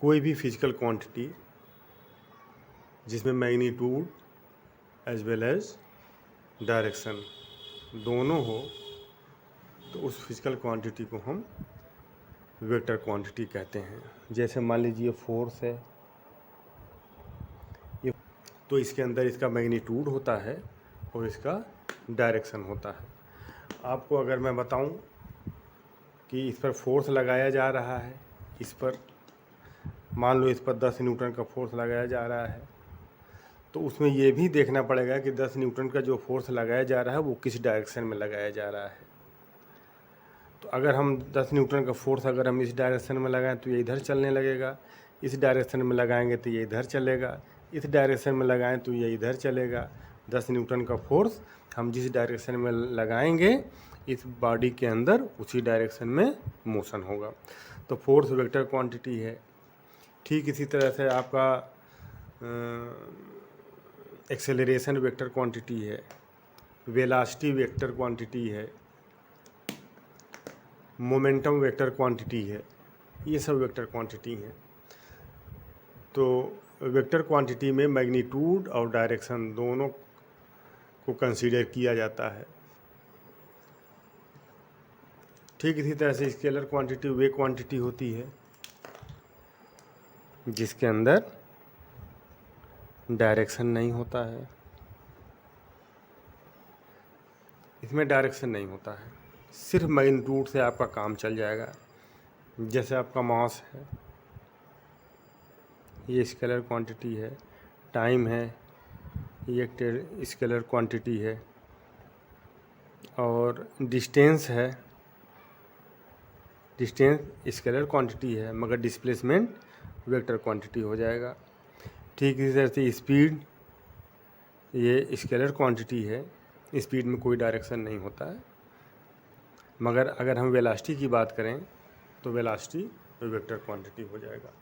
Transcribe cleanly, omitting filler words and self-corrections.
कोई भी physical quantity जिसमें magnitude as well as direction दोनों हो तो उस फिजिकल क्वांटिटी को हम वेक्टर क्वांटिटी कहते हैं। जैसे मान लीजिए फोर्स है, ये तो इसके अंदर इसका मैग्नीट्यूड होता है और इसका डायरेक्शन होता है। आपको अगर मैं बताऊं कि इस पर फोर्स लगाया जा रहा है, इस पर मान लो इस पर 10 न्यूटन का फोर्स लगाया जा रहा है, तो उसमें ये भी देखना पड़ेगा कि 10 न्यूटन का जो फोर्स लगाया जा रहा है वो किस डायरेक्शन में लगाया जा रहा है। तो अगर हम 10 न्यूटन का फोर्स अगर हम इस डायरेक्शन में लगाएं तो ये इधर चलने लगेगा, इस डायरेक्शन में लगाएंगे तो ये इधर चलेगा, इस डायरेक्शन में लगाएं तो ये इधर चलेगा। 10 न्यूटन का फोर्स हम जिस डायरेक्शन में लगाएंगे इस बॉडी के अंदर उसी डायरेक्शन में मोशन होगा। तो फोर्स वेक्टर क्वांटिटी है। ठीक इसी तरह से आपका एक्सेलरेशन वेक्टर क्वांटिटी है, वेलोसिटी वेक्टर क्वांटिटी है, मोमेंटम वेक्टर क्वांटिटी है, ये सब वेक्टर क्वांटिटी हैं। तो वेक्टर क्वांटिटी में मैग्नीट्यूड और डायरेक्शन दोनों को कंसीडर किया जाता है। ठीक इसी तरह से स्केलर क्वांटिटी वे क्वांटिटी होती है जिसके अंदर डायरेक्शन नहीं होता है, इसमें डायरेक्शन नहीं होता है, सिर्फ मैग्नीट्यूड से आपका काम चल जाएगा। जैसे आपका मास है, ये स्केलर क्वांटिटी है, टाइम है, ये एक स्केलर क्वांटिटी है, और डिस्टेंस है, डिस्टेंस स्केलर क्वांटिटी है, मगर डिस्प्लेसमेंट वेक्टर क्वांटिटी हो जाएगा। ठीक इसी तरह से स्पीड, ये स्केलर क्वांटिटी है, स्पीड में कोई डायरेक्शन नहीं होता है, मगर अगर हम वेलोसिटी की बात करें तो वेलोसिटी वेक्टर क्वांटिटी हो जाएगा।